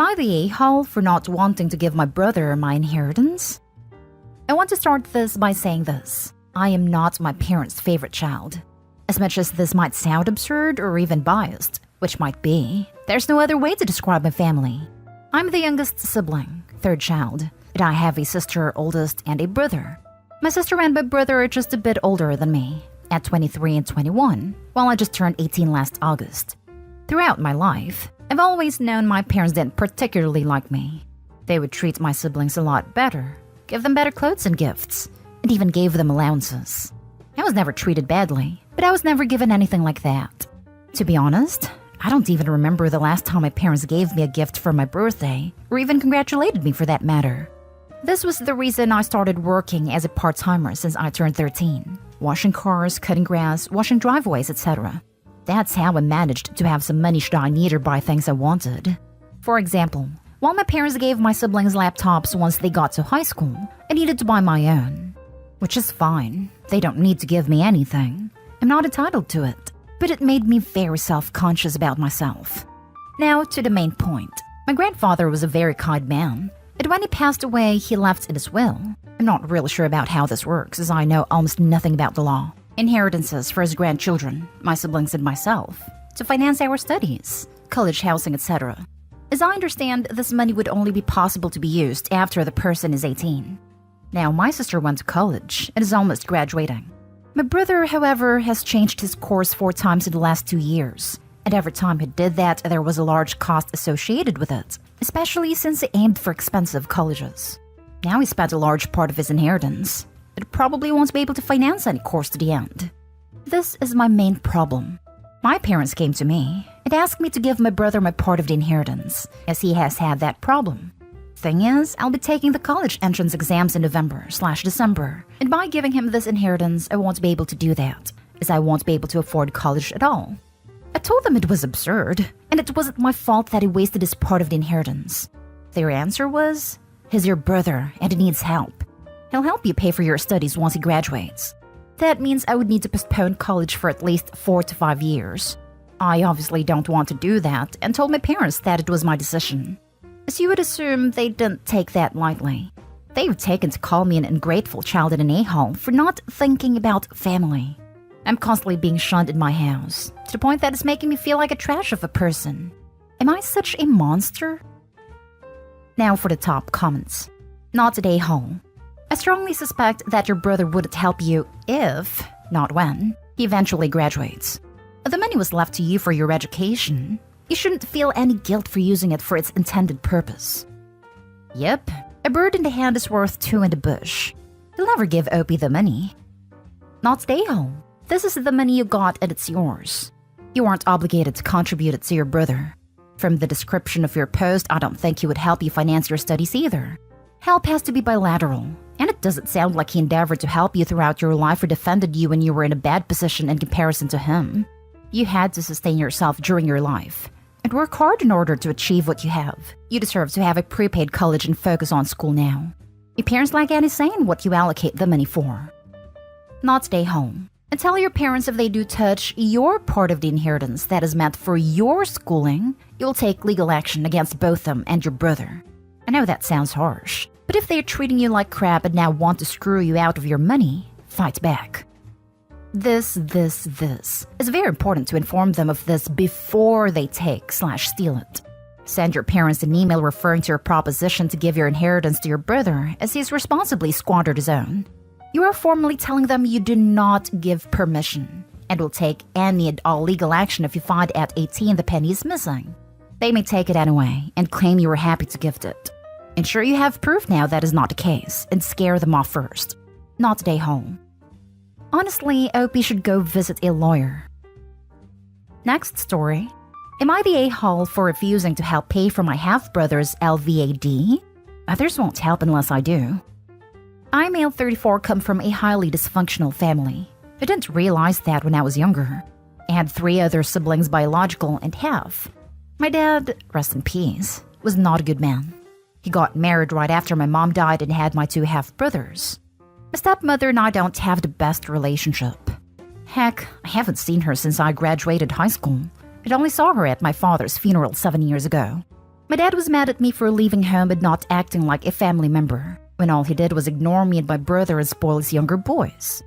Am I the a-hole for not wanting to give my brother my inheritance? I want to start this by saying this. I am not my parents' favorite child. As much as this might sound absurd or even biased, which might be, there's no other way to describe my family. I'm the youngest sibling, third child, and I have a sister, oldest, and a brother. My sister and my brother are just a bit older than me, at 23 and 21, while I just turned 18 last August. Throughout my life, I've always known my parents didn't particularly like me. They would treat my siblings a lot better, give them better clothes and gifts, and even gave them allowances. I was never treated badly, but I was never given anything like that. To be honest, I don't even remember the last time my parents gave me a gift for my birthday, or even congratulated me for that matter. This was the reason I started working as a part-timer since I turned 13. Washing cars, cutting grass, washing driveways, etc. That's how I managed to have some money should I need or buy things I wanted. For example, while my parents gave my siblings laptops once they got to high school, I needed to buy my own. Which is fine. They don't need to give me anything. I'm not entitled to it. But it made me very self-conscious about myself. Now to the main point. My grandfather was a very kind man, and when he passed away, he left in his will. I'm not really sure about how this works, as I know almost nothing about the law. Inheritances for his grandchildren, my siblings and myself, to finance our studies, college housing, etc. As I understand, this money would only be possible to be used after the person is 18. Now, my sister went to college and is almost graduating. My brother, however, has changed his course 4 times in the last 2 years, and every time he did that, there was a large cost associated with it, especially since he aimed for expensive colleges. Now he spent a large part of his inheritance. It probably won't be able to finance any course to the end. This is my main problem. My parents came to me and asked me to give my brother my part of the inheritance, as he has had that problem. Thing is, I'll be taking the college entrance exams in November/December, and by giving him this inheritance, I won't be able to do that, as I won't be able to afford college at all. I told them it was absurd, and it wasn't my fault that he wasted his part of the inheritance. Their answer was, "He's your brother, and he needs help. He'll help you pay for your studies once he graduates." That means I would need to postpone college for at least 4 to 5 years. I obviously don't want to do that and told my parents that it was my decision. As you would assume, they didn't take that lightly. They've taken to call me an ungrateful child and an a-hole for not thinking about family. I'm constantly being shunned in my house, to the point that it's making me feel like a trash of a person. Am I such a monster? Now for the top comments. Not an a-hole. I strongly suspect that your brother wouldn't help you if, not when, he eventually graduates. The money was left to you for your education. You shouldn't feel any guilt for using it for its intended purpose. Yep, a bird in the hand is worth 2 in the bush. You'll never give Opie the money. Not stay home. This is the money you got and it's yours. You aren't obligated to contribute it to your brother. From the description of your post, I don't think he would help you finance your studies either. Help has to be bilateral, and it doesn't sound like he endeavored to help you throughout your life or defended you when you were in a bad position in comparison to him. You had to sustain yourself during your life, and work hard in order to achieve what you have. You deserve to have a prepaid college and focus on school now. Your parents like any saying what you allocate the money for. Not stay home. And tell your parents if they do touch your part of the inheritance that is meant for your schooling, you'll take legal action against both them and your brother. I know that sounds harsh, but if they're treating you like crap and now want to screw you out of your money, fight back. This is very important to inform them of this before they take/steal it. Send your parents an email referring to your proposition to give your inheritance to your brother as he's responsibly squandered his own. You are formally telling them you do not give permission and will take any and all legal action if you find at 18 the penny is missing. They may take it anyway and claim you were happy to gift it. Ensure you have proof now that is not the case and scare them off first. Not stay home. Honestly, Opie should go visit a lawyer. Next story. Am I the a-hole for refusing to help pay for my half-brother's LVAD? Others won't help unless I do. I, male 34, come from a highly dysfunctional family. I didn't realize that when I was younger. I had 3 other siblings, biological and half. My dad, rest in peace, was not a good man. He got married right after my mom died and had my 2 half-brothers. My stepmother and I don't have the best relationship. Heck, I haven't seen her since I graduated high school. I only saw her at my father's funeral 7 years ago. My dad was mad at me for leaving home and not acting like a family member, when all he did was ignore me and my brother and spoil his younger boys.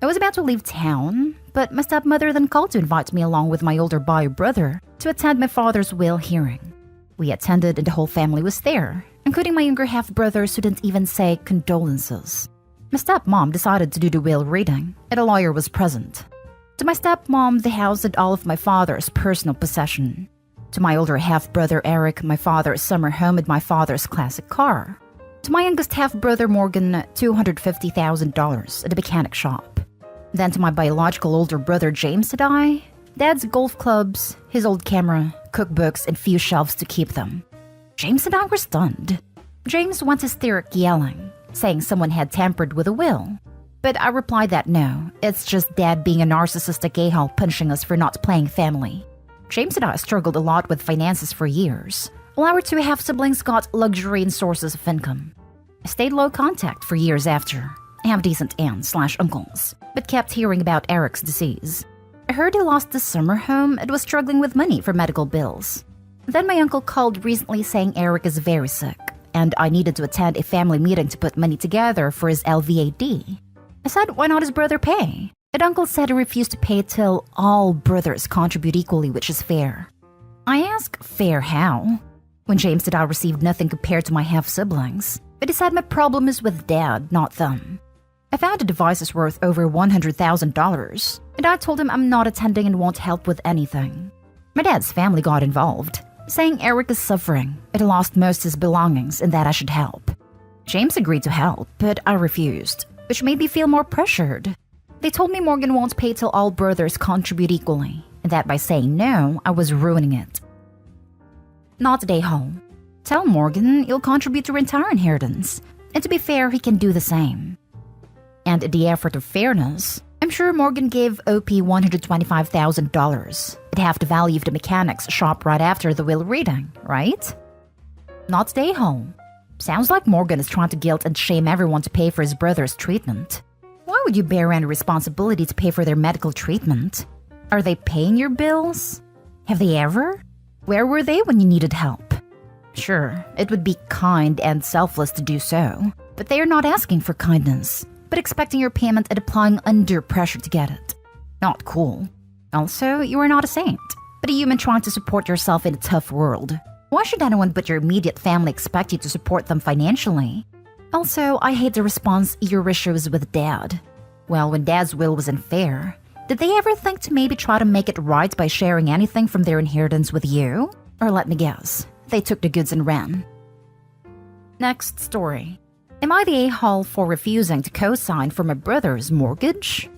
I was about to leave town, but my stepmother then called to invite me along with my older bio brother to attend my father's will hearing. We attended and the whole family was there, including my younger half-brothers who didn't even say condolences. My stepmom decided to do the will reading, and a lawyer was present. To my stepmom, the house had all of my father's personal possession. To my older half-brother Eric, my father's summer home and my father's classic car. To my youngest half-brother Morgan, $250,000 at a mechanic shop. Then to my biological older brother James and I, Dad's golf clubs, his old camera, cookbooks, and few shelves to keep them. James and I were stunned. James went hysteric yelling, saying someone had tampered with a will. But I replied that no, it's just Dad being a narcissistic a-hole punishing us for not playing family. James and I struggled a lot with finances for years, while our two half-siblings got luxury and sources of income. I stayed low contact for years after. I have decent aunts/uncles, but kept hearing about Eric's disease. I heard he lost his summer home and was struggling with money for medical bills. Then my uncle called recently saying Eric is very sick, and I needed to attend a family meeting to put money together for his LVAD. I said, why not his brother pay? And uncle said he refused to pay till all brothers contribute equally, which is fair. I asked, fair how? When James said I received nothing compared to my half-siblings, but he said my problem is with Dad, not them. I found the device is worth over $100,000, and I told him I'm not attending and won't help with anything. My dad's family got involved, saying Eric is suffering, and lost most of his belongings and that I should help. James agreed to help, but I refused, which made me feel more pressured. They told me Morgan won't pay till all brothers contribute equally, and that by saying no, I was ruining it. Not today, home. Tell Morgan he'll contribute to your entire inheritance, and to be fair, he can do the same. And in the effort of fairness, I'm sure Morgan gave OP $125,000. It'd have the value of the mechanics shop right after the will reading, right? Not today, home. Sounds like Morgan is trying to guilt and shame everyone to pay for his brother's treatment. Why would you bear any responsibility to pay for their medical treatment? Are they paying your bills? Have they ever? Where were they when you needed help? Sure, it would be kind and selfless to do so, but they are not asking for kindness, but expecting your payment and applying under pressure to get it. Not cool. Also, you are not a saint, but a human trying to support yourself in a tough world. Why should anyone but your immediate family expect you to support them financially? Also, I hate the response, your issues with Dad. Well, when Dad's will was unfair, did they ever think to maybe try to make it right by sharing anything from their inheritance with you? Or let me guess, they took the goods and ran. Next story. Am I the a-hole for refusing to co-sign for my brother's mortgage?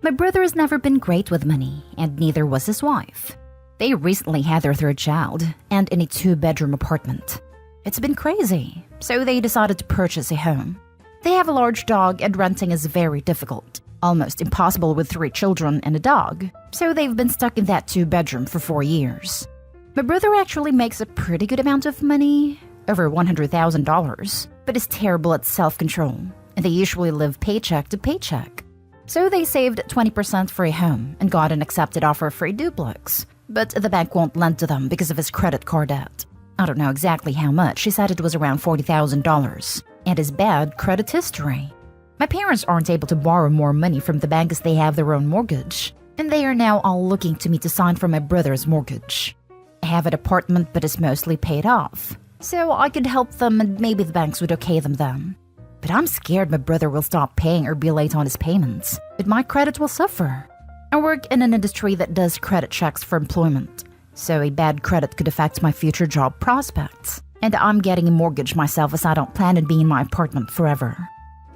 My brother has never been great with money, and neither was his wife. They recently had their third child, and in a 2-bedroom apartment. It's been crazy, so they decided to purchase a home. They have a large dog, and renting is very difficult, almost impossible with 3 children and a dog, so they've been stuck in that 2-bedroom for 4 years. My brother actually makes a pretty good amount of money, over $100,000, but is terrible at self-control, and they usually live paycheck to paycheck. So they saved 20% for a home and got an accepted offer for a duplex, but the bank won't lend to them because of his credit card debt. I don't know exactly how much, she said it was around $40,000, and his bad credit history. My parents aren't able to borrow more money from the bank as they have their own mortgage, and they are now all looking to me to sign for my brother's mortgage. I have an apartment but it's mostly paid off, so I could help them and maybe the banks would okay them then. But I'm scared my brother will stop paying or be late on his payments, but my credit will suffer. I work in an industry that does credit checks for employment, so a bad credit could affect my future job prospects. And I'm getting a mortgage myself as I don't plan on being in my apartment forever.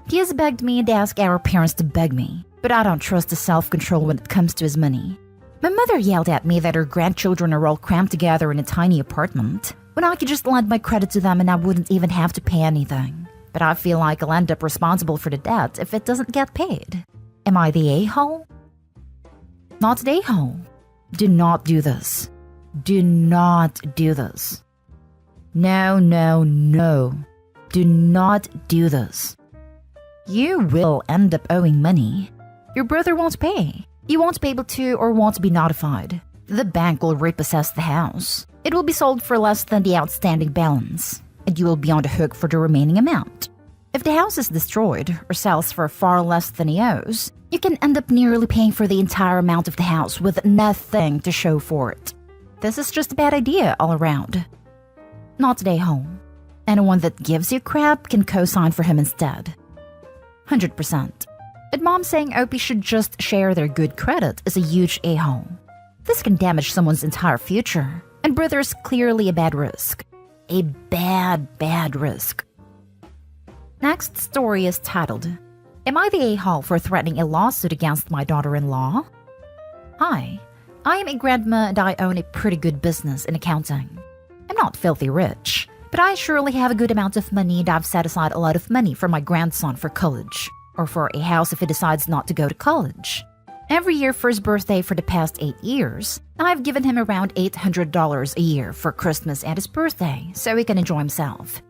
He has begged me and asked our parents to beg me, but I don't trust his self-control when it comes to his money. My mother yelled at me that her grandchildren are all crammed together in a tiny apartment, when I could just lend my credit to them and I wouldn't even have to pay anything. But I feel like I'll end up responsible for the debt if it doesn't get paid. Am I the a-hole? Not the a-hole. Do not do this. Do not do this. No, no, no. Do not do this. You will end up owing money. Your brother won't pay. You won't be able to or won't be notified. The bank will repossess the house. It will be sold for less than the outstanding balance, and you will be on the hook for the remaining amount. If the house is destroyed or sells for far less than he owes, you can end up nearly paying for the entire amount of the house with nothing to show for it. This is just a bad idea all around. Not today, home. Anyone that gives you crap can co-sign for him instead. 100%. But mom saying Opie should just share their good credit is a huge a-hole. This can damage someone's entire future, and brother is clearly a bad risk. A bad risk. Next story is titled, Am I the a-hole for threatening a lawsuit against my daughter-in-law? Hi, I am a grandma and I own a pretty good business in accounting. I'm not filthy rich, but I surely have a good amount of money and I've set aside a lot of money for my grandson for college, or for a house if he decides not to go to college. Every year for his birthday for the past 8 years, I've given him around $800 a year for Christmas and his birthday so he can enjoy himself.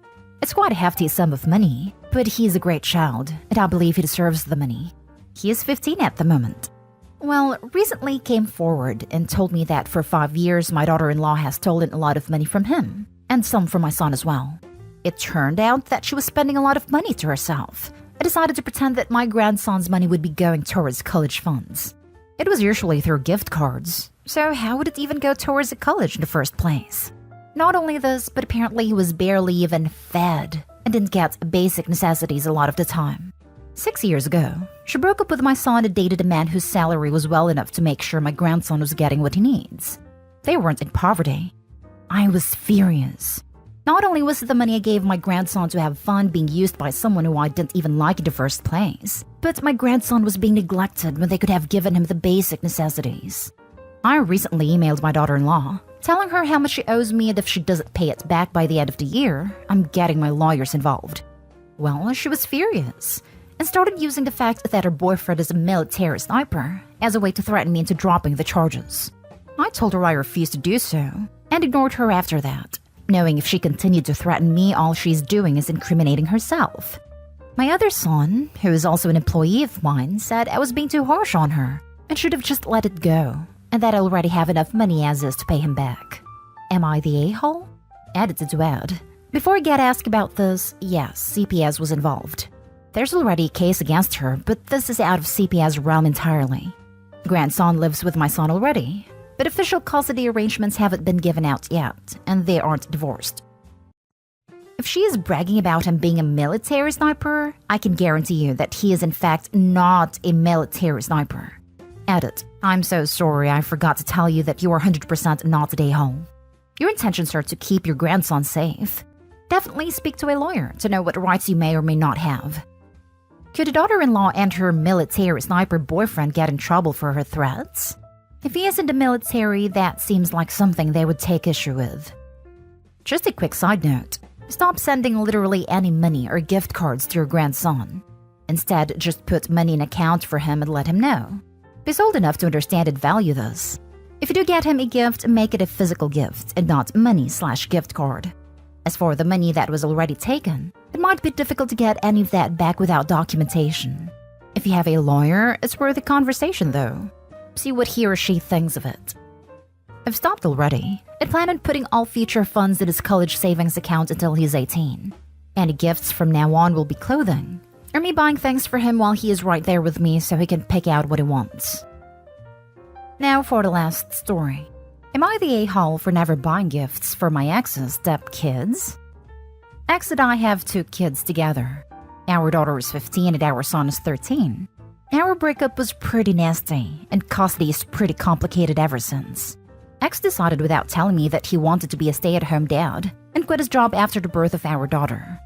It's quite a hefty sum of money, but he's a great child, and I believe he deserves the money. He is 15 at the moment. Well, recently came forward and told me that for 5 years my daughter-in-law has stolen a lot of money from him, and some from my son as well. It turned out that she was spending a lot of money to herself. I decided to pretend that my grandson's money would be going towards college funds. It was usually through gift cards, so how would it even go towards a college in the first place? Not only this, but apparently he was barely even fed and didn't get basic necessities a lot of the time. 6 years ago, she broke up with my son and dated a man whose salary was well enough to make sure my grandson was getting what he needs. They weren't in poverty. I was furious. Not only was the money I gave my grandson to have fun being used by someone who I didn't even like in the first place, but my grandson was being neglected when they could have given him the basic necessities. I recently emailed my daughter-in-law, telling her how much she owes me and if she doesn't pay it back by the end of the year, I'm getting my lawyers involved. Well, she was furious and started using the fact that her boyfriend is a military sniper as a way to threaten me into dropping the charges. I told her I refused to do so and ignored her after that, knowing if she continued to threaten me, all she's doing is incriminating herself. My other son, who is also an employee of mine, said I was being too harsh on her and should have just let it go, and that I already have enough money as is to pay him back. Am I the a-hole? Edited to add. Before I get asked about this, yes, CPS was involved. There's already a case against her, but this is out of CPS realm entirely. Grandson lives with my son already, but official custody arrangements haven't been given out yet, and they aren't divorced. If she is bragging about him being a military sniper, I can guarantee you that he is in fact not a military sniper. Edit. I'm so sorry, I forgot to tell you that you are 100% not a a-hole. Your intentions are to keep your grandson safe. Definitely speak to a lawyer to know what rights you may or may not have. Could a daughter-in-law and her military sniper boyfriend get in trouble for her threats? If he is in the military, that seems like something they would take issue with. Just a quick side note. Stop sending literally any money or gift cards to your grandson. Instead, just put money in an account for him and let him know. He's old enough to understand and value this. If you do get him a gift, make it a physical gift and not money/gift card. As for the money that was already taken, it might be difficult to get any of that back without documentation. If you have a lawyer, it's worth a conversation though. See what he or she thinks of it. I've stopped already. I plan on putting all future funds in his college savings account until he's 18. Any gifts from now on will be clothing, or me buying things for him while he is right there with me so he can pick out what he wants. Now for the last story. Am I the a-hole for never buying gifts for my ex's stepkids? Ex and I have 2 kids together. Our daughter is 15 and our son is 13. Our breakup was pretty nasty, and custody is pretty complicated ever since. Ex decided without telling me that he wanted to be a stay-at-home dad and quit his job after the birth of our daughter.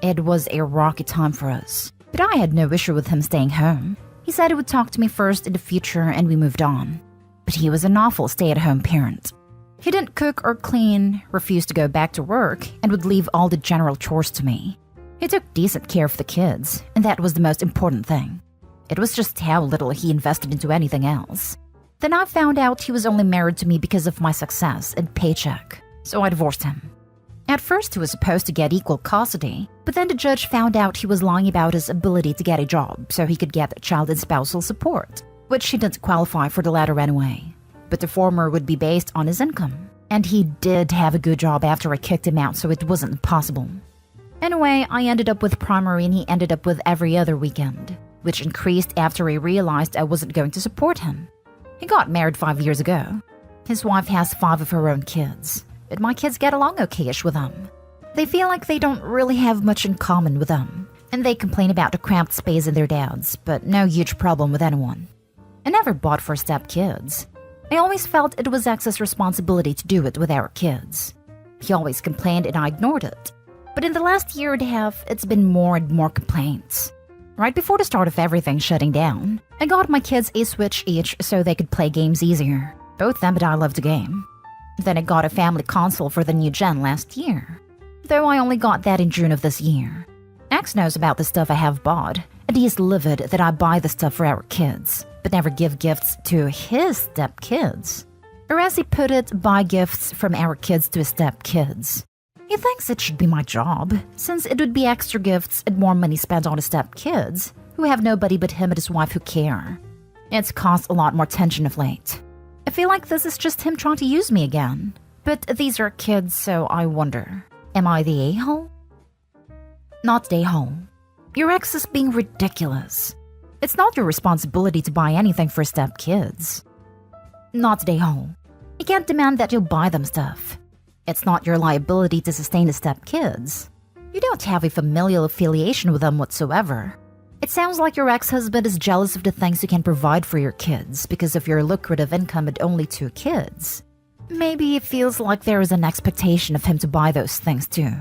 It was a rocky time for us, but I had no issue with him staying home. He said he would talk to me first in the future and we moved on. But he was an awful stay-at-home parent. He didn't cook or clean, refused to go back to work, and would leave all the general chores to me. He took decent care of the kids, and that was the most important thing. It was just how little he invested into anything else. Then I found out he was only married to me because of my success and paycheck, so I divorced him. At first he was supposed to get equal custody, but then the judge found out he was lying about his ability to get a job so he could get child and spousal support, which he didn't qualify for the latter anyway. but the former would be based on his income. And he did have a good job after I kicked him out, so it wasn't possible. Anyway, I ended up with primary and he ended up with every other weekend, which increased after he realized I wasn't going to support him. He got married 5 years ago. His wife has 5 of her own kids, but my kids get along okay-ish with them. They feel like they don't really have much in common with them, and they complain about the cramped space in their dads, but no huge problem with anyone. I never bought for step-kids. I always felt it was X's responsibility to do it with our kids. He always complained and I ignored it. But in the last year and a half, it's been more and more complaints. Right before the start of everything shutting down, I got my kids a Switch each so they could play games easier. Both them and I love the game. Then I got a family console for the new gen last year, though I only got that in June of this year. X knows about the stuff I have bought, and he is livid that I buy the stuff for our kids, but never give gifts to his step-kids. Or as he put it, buy gifts from our kids to his step-kids. He thinks it should be my job, since it would be extra gifts and more money spent on his step-kids, who have nobody but him and his wife who care. It's caused a lot more tension of late. I feel like this is just him trying to use me again. But these are kids, so I wonder, am I the a-hole? Not the a-hole. Your ex is being ridiculous. It's not your responsibility to buy anything for step-kids. Not the a-hole. You can't demand that you'll buy them stuff. It's not your liability to sustain the step-kids. You don't have a familial affiliation with them whatsoever. It sounds like your ex-husband is jealous of the things you can provide for your kids because of your lucrative income and only 2 kids. Maybe it feels like there is an expectation of him to buy those things too.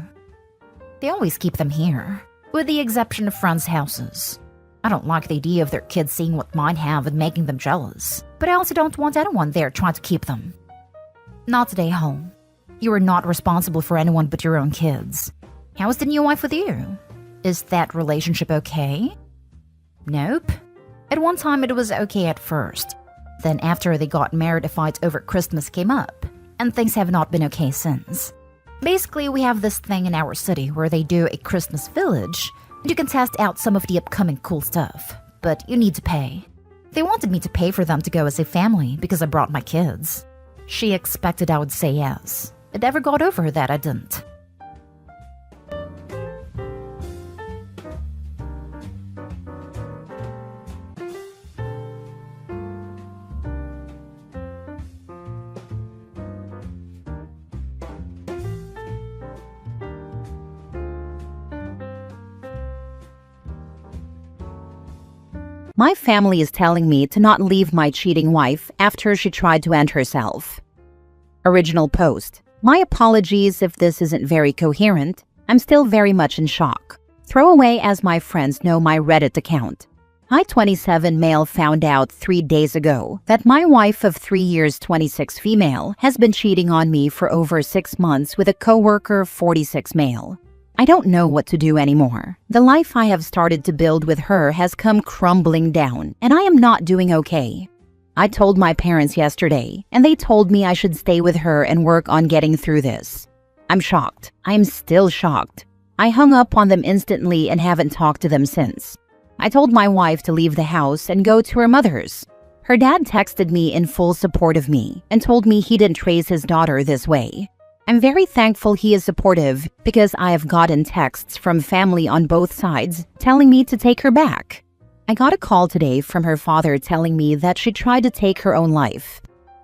They always keep them here, with the exception of friends' houses. I don't like the idea of their kids seeing what mine have and making them jealous, but I also don't want anyone there trying to keep them. Not today, home. You are not responsible for anyone but your own kids. How is the new wife with you? Is that relationship okay? Nope. At one time it was okay at first. Then after they got married, a fight over Christmas came up, and things have not been okay since. Basically, we have this thing in our city where they do a Christmas village, and you can test out some of the upcoming cool stuff, but you need to pay. They wanted me to pay for them to go as a family because I brought my kids. She expected I would say yes. It never got over that I didn't. My family is telling me to not leave my cheating wife after she tried to end herself. Original post. My apologies if this isn't very coherent. I'm still very much in shock. Throw away as my friends know my Reddit account. I, 27 male, found out 3 days ago that my wife of 3 years, 26 female, has been cheating on me for over 6 months with a coworker, 46 male. I don't know what to do anymore. The life I have started to build with her has come crumbling down, and I am not doing okay. I told my parents yesterday, and they told me I should stay with her and work on getting through this. I'm shocked. I'm still shocked. I hung up on them instantly and haven't talked to them since. I told my wife to leave the house and go to her mother's. Her dad texted me in full support of me and told me he didn't raise his daughter this way. I'm very thankful he is supportive because I have gotten texts from family on both sides telling me to take her back. I got a call today from her father telling me that she tried to take her own life.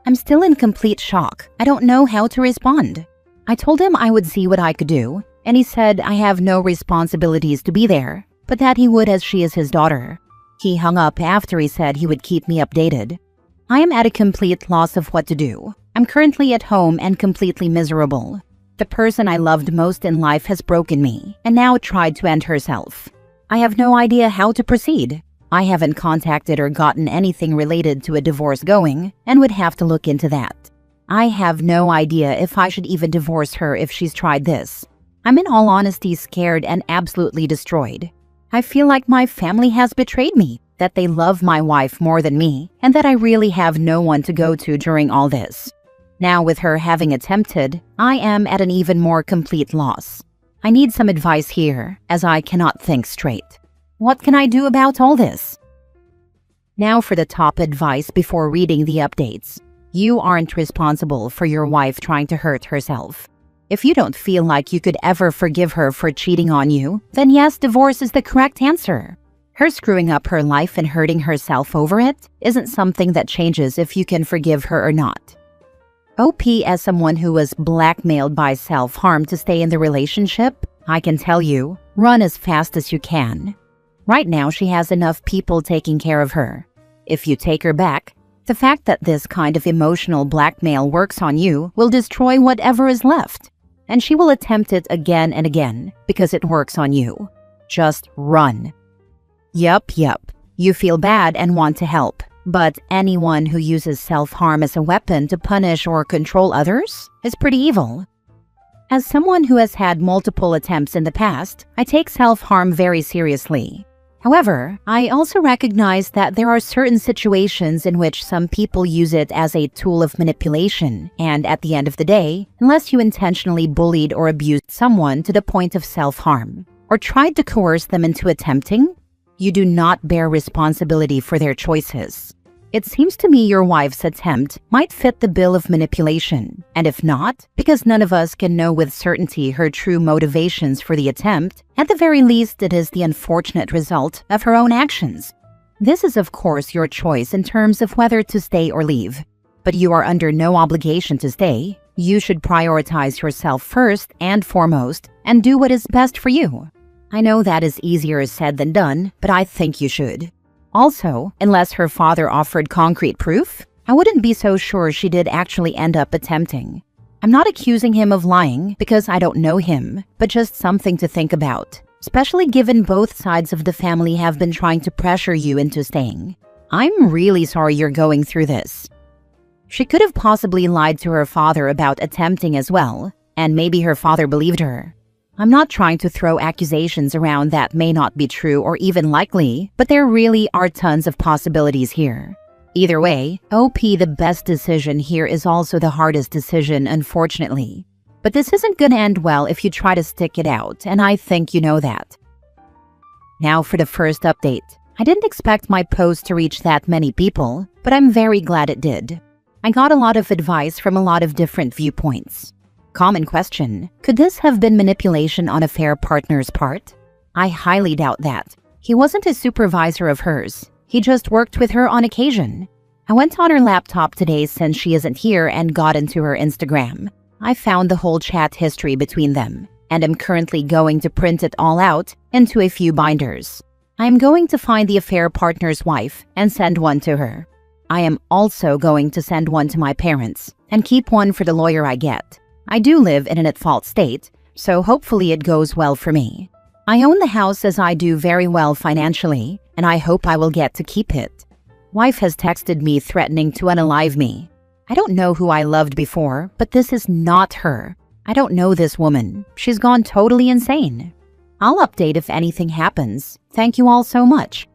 I'm still in complete shock. I don't know how to respond. I told him I would see what I could do, and he said I have no responsibilities to be there, but that he would as she is his daughter. He hung up after he said he would keep me updated. I am at a complete loss of what to do. I'm currently at home and completely miserable. The person I loved most in life has broken me and now tried to end herself. I have no idea how to proceed. I haven't contacted or gotten anything related to a divorce going and would have to look into that. I have no idea if I should even divorce her if she's tried this. I'm in all honesty scared and absolutely destroyed. I feel like my family has betrayed me, that they love my wife more than me, and that I really have no one to go to during all this. Now with her having attempted, I am at an even more complete loss. I need some advice here, as I cannot think straight. What can I do about all this? Now for the top advice before reading the updates. You aren't responsible for your wife trying to hurt herself. If you don't feel like you could ever forgive her for cheating on you, then yes, divorce is the correct answer. Her screwing up her life and hurting herself over it isn't something that changes if you can forgive her or not. OP, as someone who was blackmailed by self-harm to stay in the relationship, I can tell you, run as fast as you can. Right now, she has enough people taking care of her. If you take her back, the fact that this kind of emotional blackmail works on you will destroy whatever is left. And she will attempt it again and again because it works on you. Just run. Yup. You feel bad and want to help. But anyone who uses self-harm as a weapon to punish or control others is pretty evil. As someone who has had multiple attempts in the past, I take self-harm very seriously. However, I also recognize that there are certain situations in which some people use it as a tool of manipulation, and at the end of the day, unless you intentionally bullied or abused someone to the point of self-harm, or tried to coerce them into attempting, you do not bear responsibility for their choices. It seems to me your wife's attempt might fit the bill of manipulation, and if not, because none of us can know with certainty her true motivations for the attempt, at the very least it is the unfortunate result of her own actions. This is of course your choice in terms of whether to stay or leave, but you are under no obligation to stay. You should prioritize yourself first and foremost and do what is best for you. I know that is easier said than done, but I think you should. Also, unless her father offered concrete proof, I wouldn't be so sure she did actually end up attempting. I'm not accusing him of lying because I don't know him, but just something to think about, especially given both sides of the family have been trying to pressure you into staying. I'm really sorry you're going through this. She could have possibly lied to her father about attempting as well, and maybe her father believed her. I'm not trying to throw accusations around that may not be true or even likely, but there really are tons of possibilities here. Either way, OP, the best decision here is also the hardest decision, unfortunately. But this isn't gonna end well if you try to stick it out, and I think you know that. Now for the first update. I didn't expect my post to reach that many people, but I'm very glad it did. I got a lot of advice from a lot of different viewpoints. Common question: could this have been manipulation on a fair partner's part? I highly doubt that. He wasn't a supervisor of hers. He just worked with her on occasion. I went on her laptop today since she isn't here and got into her Instagram. I found the whole chat history between them, and am currently going to print it all out into a few binders. I am going to find the affair partner's wife and send one to her. I am also going to send one to my parents and keep one for the lawyer I get. I do live in an at-fault state, so hopefully it goes well for me. I own the house as I do very well financially, and I hope I will get to keep it. Wife has texted me threatening to unalive me. I don't know who I loved before, but this is not her. I don't know this woman. She's gone totally insane. I'll update if anything happens. Thank you all so much.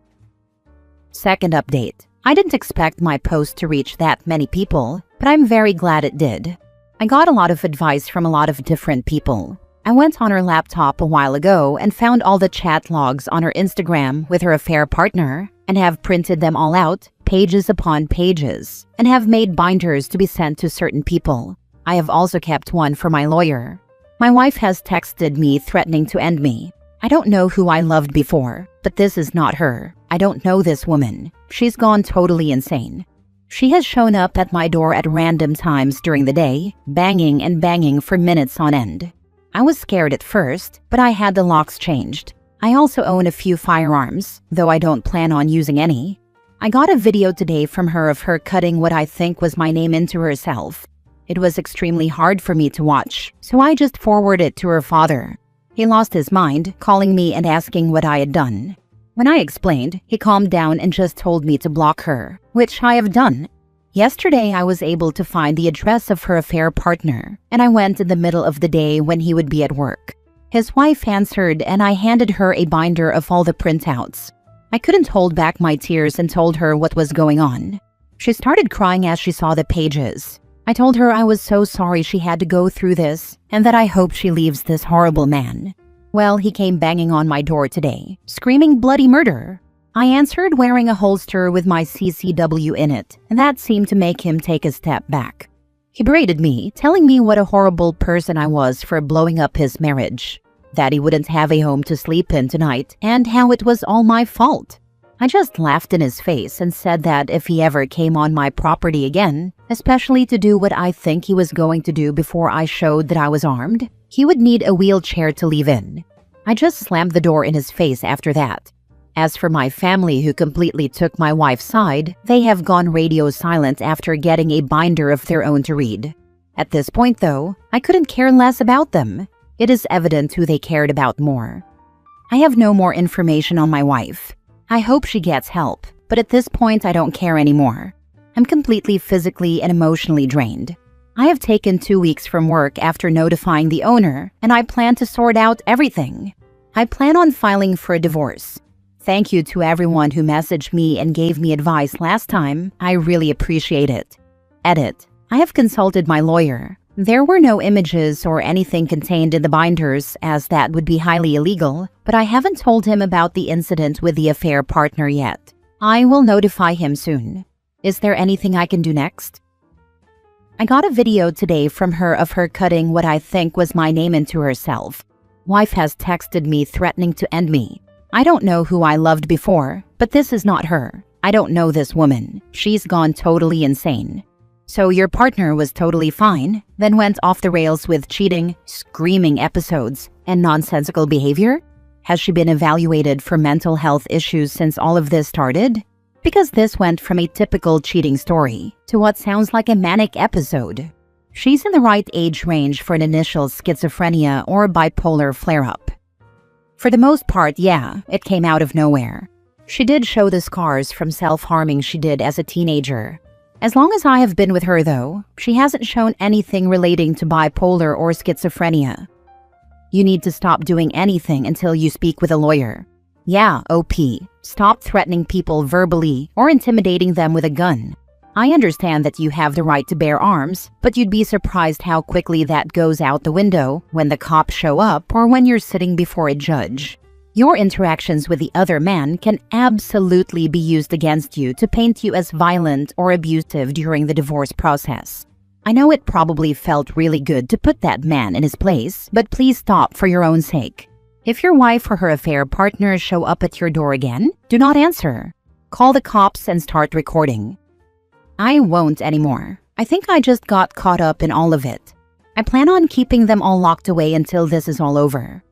Second update. I didn't expect my post to reach that many people, but I'm very glad it did. I got a lot of advice from a lot of different people. I went on her laptop a while ago and found all the chat logs on her Instagram with her affair partner and have printed them all out, pages upon pages, and have made binders to be sent to certain people. I have also kept one for my lawyer. My wife has texted me threatening to end me. I don't know who I loved before, but this is not her. I don't know this woman. She's gone totally insane. She has shown up at my door at random times during the day, banging and banging for minutes on end. I was scared at first, but I had the locks changed. I also own a few firearms, though I don't plan on using any. I got a video today from her of her cutting what I think was my name into herself. It was extremely hard for me to watch, so I just forwarded it to her father. He lost his mind, calling me and asking what I had done. When I explained, he calmed down and just told me to block her, which I have done. Yesterday, I was able to find the address of her affair partner, and I went in the middle of the day when he would be at work. His wife answered, and I handed her a binder of all the printouts. I couldn't hold back my tears and told her what was going on. She started crying as she saw the pages. I told her I was so sorry she had to go through this, and that I hoped she leaves this horrible man. Well, he came banging on my door today, screaming bloody murder. I answered wearing a holster with my CCW in it, and that seemed to make him take a step back. He berated me, telling me what a horrible person I was for blowing up his marriage, that he wouldn't have a home to sleep in tonight, and how it was all my fault. I just laughed in his face and said that if he ever came on my property again, especially to do what I think he was going to do before I showed that I was armed, he would need a wheelchair to leave in. I just slammed the door in his face after that. As for my family who completely took my wife's side, they have gone radio silent after getting a binder of their own to read. At this point though, I couldn't care less about them. It is evident who they cared about more. I have no more information on my wife. I hope she gets help, but at this point I don't care anymore. I'm completely physically and emotionally drained. I have taken 2 weeks from work after notifying the owner, and I plan to sort out everything. I plan on filing for a divorce. Thank you to everyone who messaged me and gave me advice last time. I really appreciate it. Edit. I have consulted my lawyer. There were no images or anything contained in the binders, as that would be highly illegal, but I haven't told him about the incident with the affair partner yet. I will notify him soon. Is there anything I can do next? I got a video today from her of her cutting what I think was my name into herself. Wife has texted me threatening to end me. I don't know who I loved before, but this is not her. I don't know this woman. She's gone totally insane. So your partner was totally fine, then went off the rails with cheating, screaming episodes, and nonsensical behavior? Has she been evaluated for mental health issues since all of this started? Because this went from a typical cheating story to what sounds like a manic episode. She's in the right age range for an initial schizophrenia or bipolar flare-up. For the most part, yeah, it came out of nowhere. She did show the scars from self-harming she did as a teenager. As long as I have been with her, though, she hasn't shown anything relating to bipolar or schizophrenia. You need to stop doing anything until you speak with a lawyer. Yeah, OP. Stop threatening people verbally or intimidating them with a gun. I understand that you have the right to bear arms, but you'd be surprised how quickly that goes out the window when the cops show up or when you're sitting before a judge. Your interactions with the other man can absolutely be used against you to paint you as violent or abusive during the divorce process. I know it probably felt really good to put that man in his place, but please stop for your own sake. If your wife or her affair partner show up at your door again, do not answer. Call the cops and start recording. I won't anymore. I think I just got caught up in all of it. I plan on keeping them all locked away until this is all over.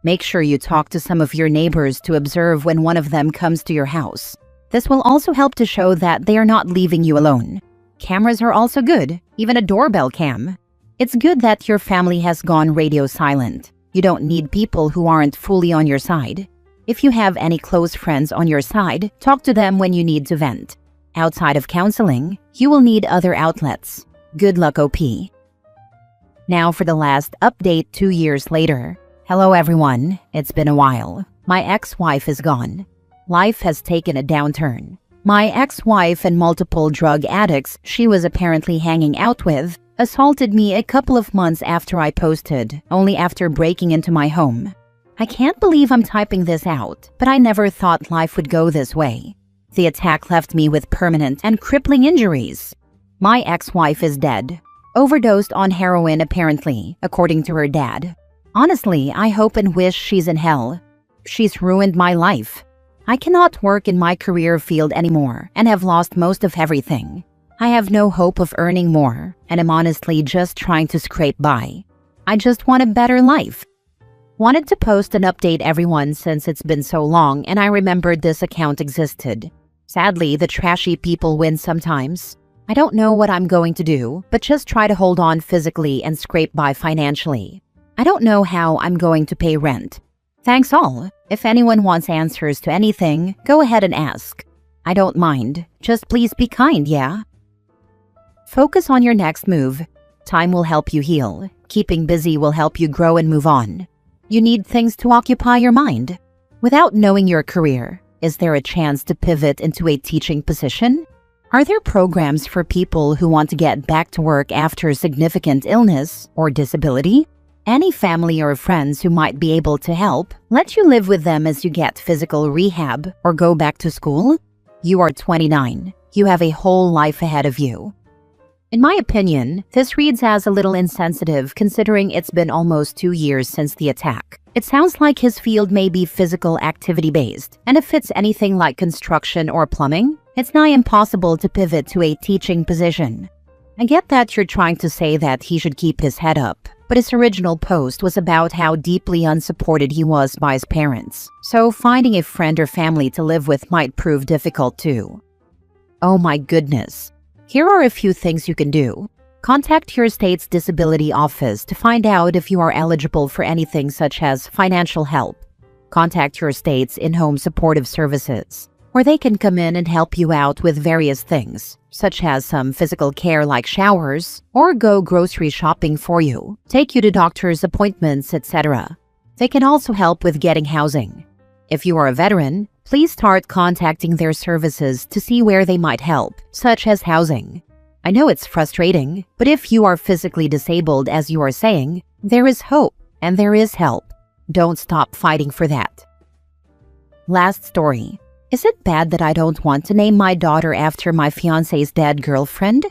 Make sure you talk to some of your neighbors to observe when one of them comes to your house. This will also help to show that they are not leaving you alone. Cameras are also good, even a doorbell cam. It's good that your family has gone radio silent. You don't need people who aren't fully on your side. If you have any close friends on your side, talk to them when you need to vent. Outside of counseling, you will need other outlets. Good luck, OP. Now for the last update 2 years later. Hello everyone, it's been a while. My ex-wife is gone. Life has taken a downturn. My ex-wife and multiple drug addicts she was apparently hanging out with assaulted me a couple of months after I posted, only after breaking into my home. I can't believe I'm typing this out, but I never thought life would go this way. The attack left me with permanent and crippling injuries. My ex-wife is dead. Overdosed on heroin apparently, according to her dad. Honestly, I hope and wish she's in hell. She's ruined my life. I cannot work in my career field anymore and have lost most of everything. I have no hope of earning more, and I'm honestly just trying to scrape by. I just want a better life. Wanted to post and update everyone since it's been so long and I remembered this account existed. Sadly, the trashy people win sometimes. I don't know what I'm going to do, but just try to hold on physically and scrape by financially. I don't know how I'm going to pay rent. Thanks all. If anyone wants answers to anything, go ahead and ask. I don't mind. Just please be kind, yeah? Focus on your next move. Time will help you heal. Keeping busy will help you grow and move on. You need things to occupy your mind. Without knowing your career, is there a chance to pivot into a teaching position? Are there programs for people who want to get back to work after significant illness or disability? Any family or friends who might be able to help let you live with them as you get physical rehab or go back to school? You are 29. You have a whole life ahead of you. In my opinion, this reads as a little insensitive considering it's been almost 2 years since the attack. It sounds like his field may be physical activity-based, and if it's anything like construction or plumbing, it's nigh impossible to pivot to a teaching position. I get that you're trying to say that he should keep his head up, but his original post was about how deeply unsupported he was by his parents, so finding a friend or family to live with might prove difficult too. Oh my goodness. Here are a few things you can do. Contact your state's disability office to find out if you are eligible for anything such as financial help. Contact your state's in-home supportive services, where they can come in and help you out with various things, such as some physical care like showers, or go grocery shopping for you, take you to doctor's appointments, etc. They can also help with getting housing. If you are a veteran, please start contacting their services to see where they might help, such as housing. I know it's frustrating, but if you are physically disabled as you are saying, there is hope and there is help. Don't stop fighting for that. Last story. Is it bad that I don't want to name my daughter after my fiancé's dead girlfriend?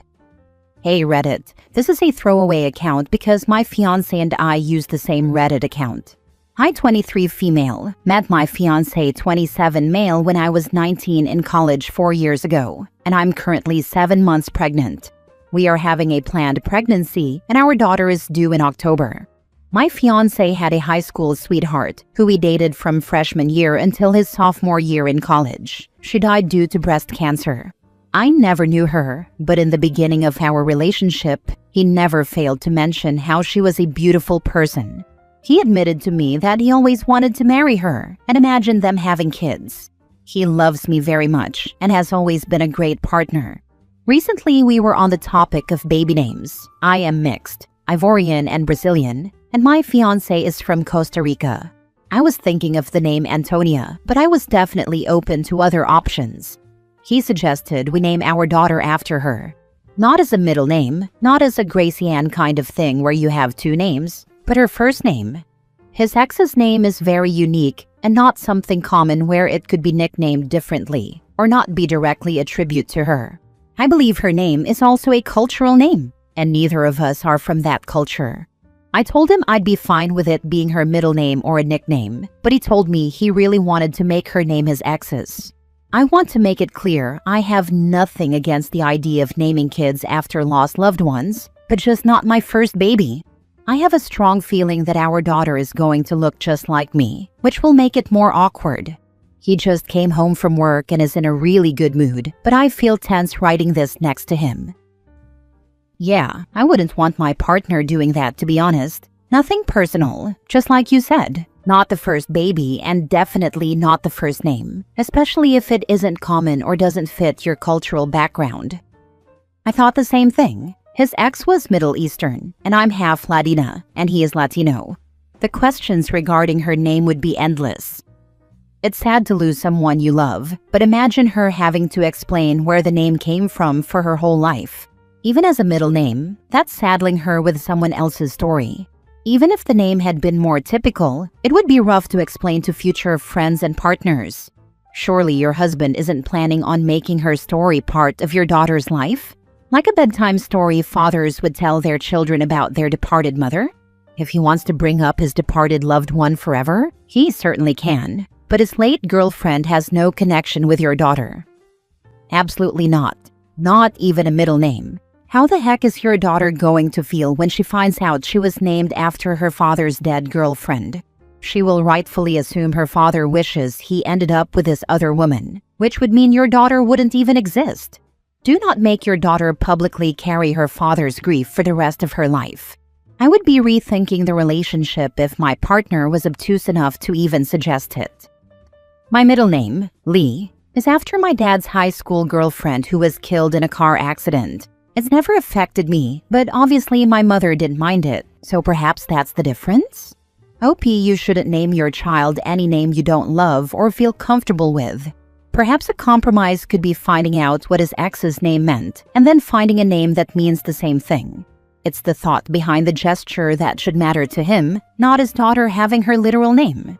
Hey Reddit, this is a throwaway account because my fiancé and I use the same Reddit account. I, 23 female, met my fiancé 27 male when I was 19 in college 4 years ago, and I'm currently 7 months pregnant. We are having a planned pregnancy, and our daughter is due in October. My fiancé had a high school sweetheart who we dated from freshman year until his sophomore year in college. She died due to breast cancer. I never knew her, but in the beginning of our relationship, he never failed to mention how she was a beautiful person. He admitted to me that he always wanted to marry her and imagined them having kids. He loves me very much and has always been a great partner. Recently, we were on the topic of baby names. I am mixed, Ivorian and Brazilian, and my fiancé is from Costa Rica. I was thinking of the name Antonia, but I was definitely open to other options. He suggested we name our daughter after her. Not as a middle name, not as a Gracie Ann kind of thing where you have 2 names, but her first name. His ex's name is very unique and not something common where it could be nicknamed differently or not be directly a tribute to her. I believe her name is also a cultural name, and neither of us are from that culture. I told him I'd be fine with it being her middle name or a nickname, but he told me he really wanted to make her name his ex's. I want to make it clear I have nothing against the idea of naming kids after lost loved ones, but just not my first baby. I have a strong feeling that our daughter is going to look just like me, which will make it more awkward. He just came home from work and is in a really good mood, but I feel tense writing this next to him. Yeah, I wouldn't want my partner doing that, to be honest. Nothing personal, just like you said. Not the first baby and definitely not the first name, especially if it isn't common or doesn't fit your cultural background. I thought the same thing. His ex was Middle Eastern, and I'm half Latina, and he is Latino. The questions regarding her name would be endless. It's sad to lose someone you love, but imagine her having to explain where the name came from for her whole life. Even as a middle name, that's saddling her with someone else's story. Even if the name had been more typical, it would be rough to explain to future friends and partners. Surely your husband isn't planning on making her story part of your daughter's life? Like a bedtime story fathers would tell their children about their departed mother? If he wants to bring up his departed loved one forever, he certainly can. But his late girlfriend has no connection with your daughter. Absolutely not. Not even a middle name. How the heck is your daughter going to feel when she finds out she was named after her father's dead girlfriend? She will rightfully assume her father wishes he ended up with this other woman, which would mean your daughter wouldn't even exist. Do not make your daughter publicly carry her father's grief for the rest of her life. I would be rethinking the relationship if my partner was obtuse enough to even suggest it. My middle name, Lee, is after my dad's high school girlfriend who was killed in a car accident. It's never affected me, but obviously my mother didn't mind it, so perhaps that's the difference? OP, you shouldn't name your child any name you don't love or feel comfortable with. Perhaps a compromise could be finding out what his ex's name meant, and then finding a name that means the same thing. It's the thought behind the gesture that should matter to him, not his daughter having her literal name.